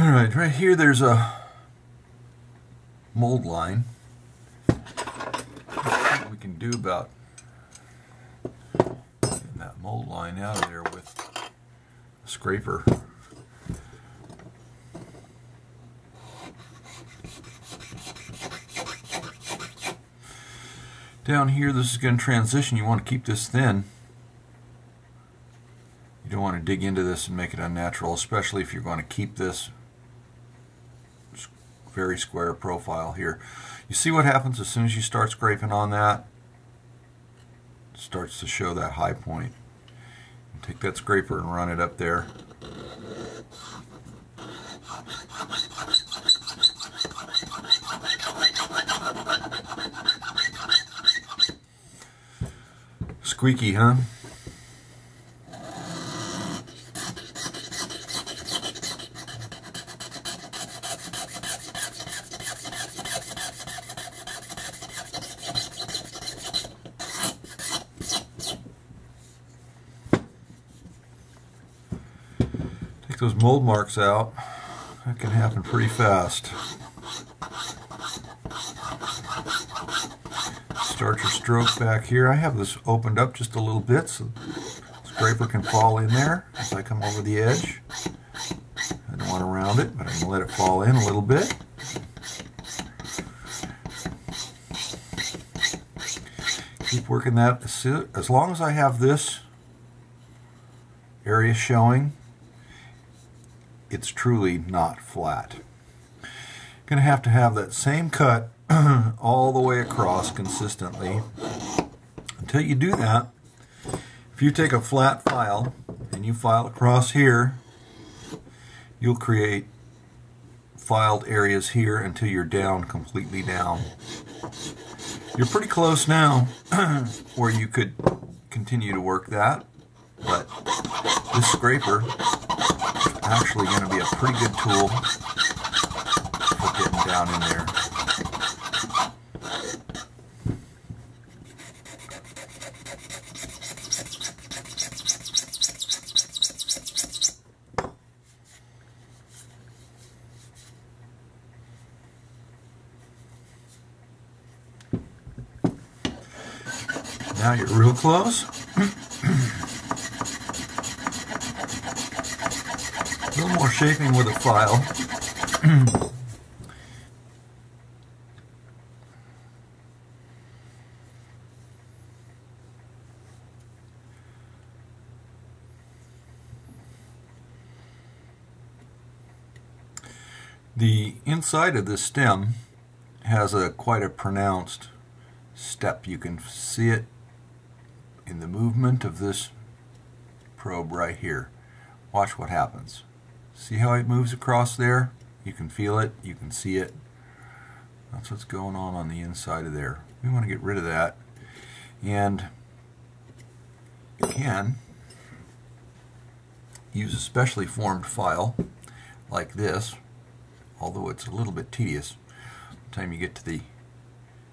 Alright, right here there's a mold line. What we can do about getting that mold line out of there with a scraper. Down here, this is going to transition. You want to keep this thin. You don't want to dig into this and make it unnatural, especially if you're going to keep this very square profile here. You see what happens as soon as you start scraping on that? It starts to show that high point. Take that scraper and run it up there. Squeaky, huh? Take those mold marks out. That can happen pretty fast. Start your stroke back here. I have this opened up just a little bit so the scraper can fall in there as I come over the edge. I don't want to round it, but I'm going to let it fall in a little bit. Keep working that. As long as I have this area showing, it's truly not flat. Going to have that same cut all the way across consistently. Until you do that, if you take a flat file and you file across here, you'll create filed areas here until you're down, completely down. You're pretty close now where you could continue to work that, but this scraper is actually going to be a pretty good tool for getting down in there. Now you're real close. A little more shaping with a file. The inside of this stem has quite a pronounced step. You can see it in the movement of this probe right here. Watch what happens. See how it moves across there? You can feel it, you can see it. That's what's going on the inside of there. We want to get rid of that. And you can use a specially formed file like this, although it's a little bit tedious by the time you get to the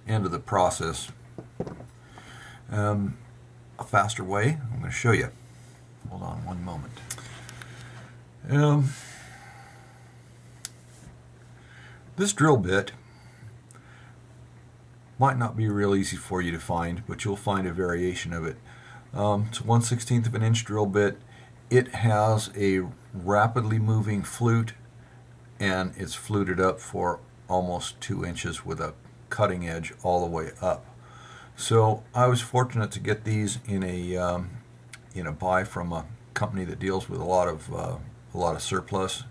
end of the process. A faster way, I'm going to show you. Hold on one moment. This drill bit might not be real easy for you to find, but you'll find a variation of it. It's a 1/16 of an inch drill bit. It has a rapidly moving flute, and it's fluted up for almost 2 inches with a cutting edge all the way up. So I was fortunate to get these in a buy from a company that deals with a lot of surplus,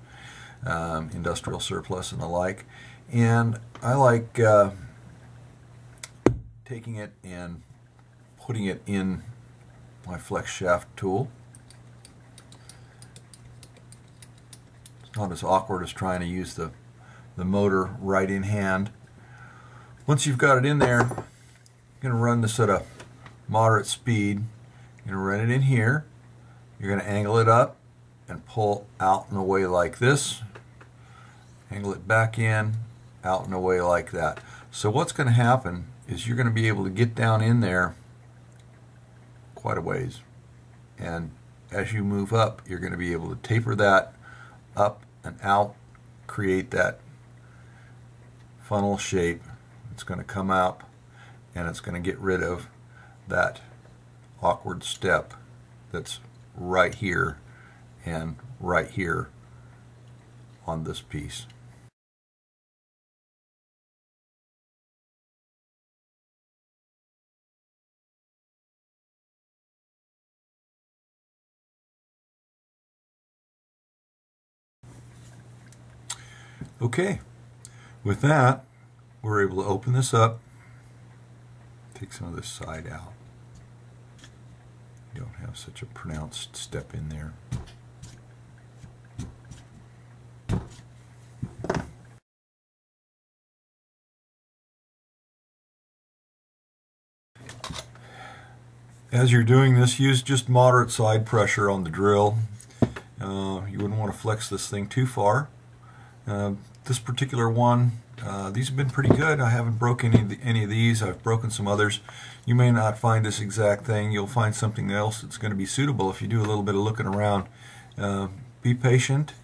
industrial surplus and the like. And I like taking it and putting it in my flex shaft tool. It's not as awkward as trying to use the motor right in hand. Once you've got it in there, you're going to run this at a moderate speed. You're going to run it in here. You're going to angle it up and pull out and away like this. Angle it back in, out and away like that. So what's going to happen is you're going to be able to get down in there quite a ways. And as you move up, you're going to be able to taper that up and out create that funnel shape. It's going to come up and it's going to get rid of that awkward step that's right here and right here on this piece. Okay, with that, we're able to open this up, take some of this side out. You don't have such a pronounced step in there. As you're doing this, use just moderate side pressure on the drill. You wouldn't want to flex this thing too far. This particular one, these have been pretty good. I haven't broken any of these. I've broken some others. You may not find this exact thing. You'll find something else that's going to be suitable if you do a little bit of looking around. Be patient.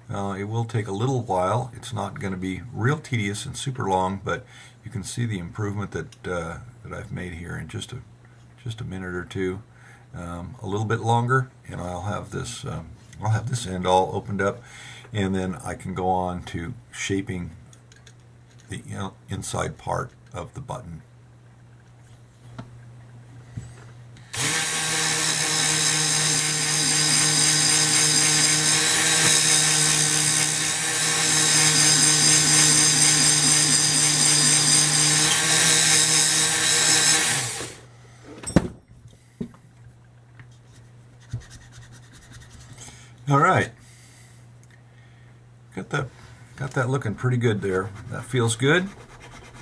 It will take a little while. It's not going to be real tedious and super long, but you can see the improvement that I've made here in just a minute or two. A little bit longer, and I'll have this end all opened up, and then I can go on to shaping the inside part of the button. All right, got that looking pretty good there. That feels good.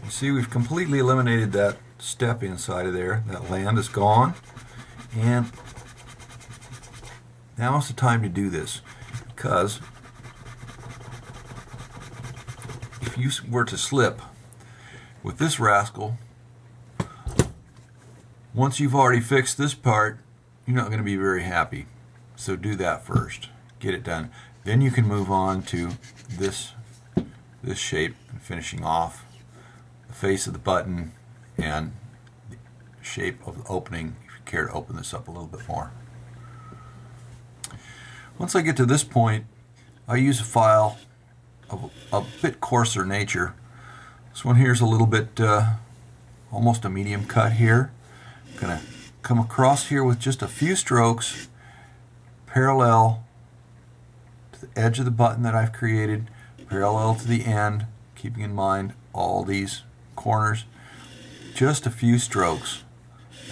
You see, we've completely eliminated that step inside of there. That land is gone, and now is the time to do this, because if you were to slip with this rascal, once you've already fixed this part, you're not going to be very happy. So do that first. Get it done. Then you can move on to this shape and finishing off the face of the button and the shape of the opening if you care to open this up a little bit more. Once I get to this point, I use a file of a bit coarser nature. This one here is a little bit almost a medium cut here. I'm going to come across here with just a few strokes parallel to the edge of the button that I've created, parallel to the end, keeping in mind all these corners. Just a few strokes,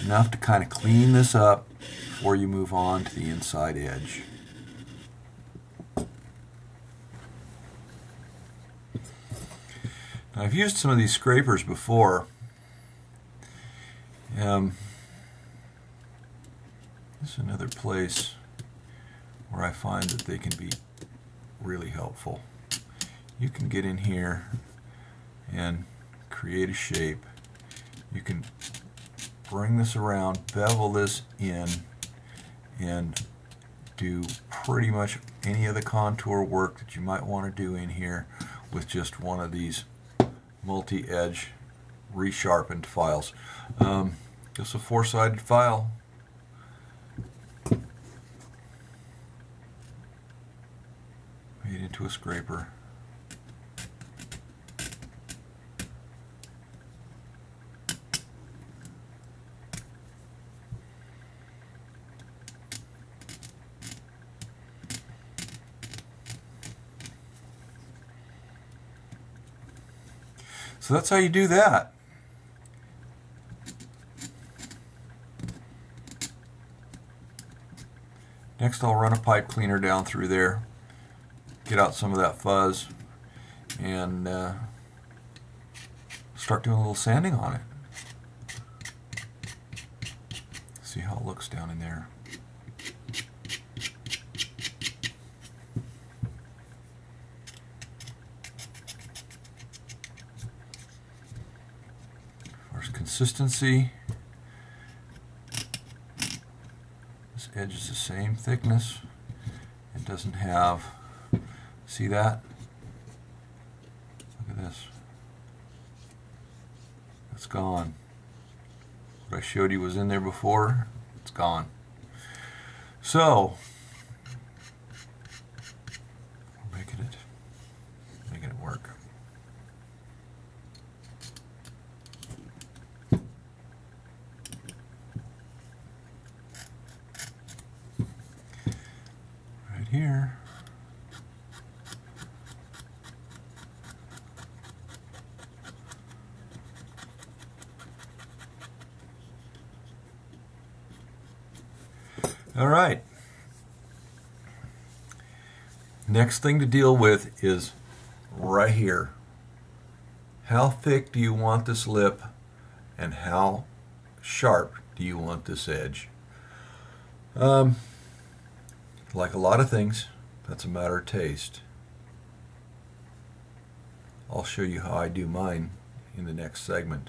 enough to kind of clean this up before you move on to the inside edge. Now, I've used some of these scrapers before. This is another place where I find that they can be really helpful. You can get in here and create a shape. You can bring this around, bevel this in, and do pretty much any of the contour work that you might want to do in here with just one of these multi-edge resharpened files. Just a four-sided file. Made into a scraper. So that's how you do that. Next, I'll run a pipe cleaner down through there, get out some of that fuzz, and start doing a little sanding on it. See how it looks down in there. Consistency. This edge is the same thickness. It doesn't have, see that? It's gone. What I showed you was in there before. It's gone. So, making it work. Right here. All right. Next thing to deal with is right here. How thick do you want this lip, and how sharp do you want this edge? Like a lot of things, that's a matter of taste. I'll show you how I do mine in the next segment.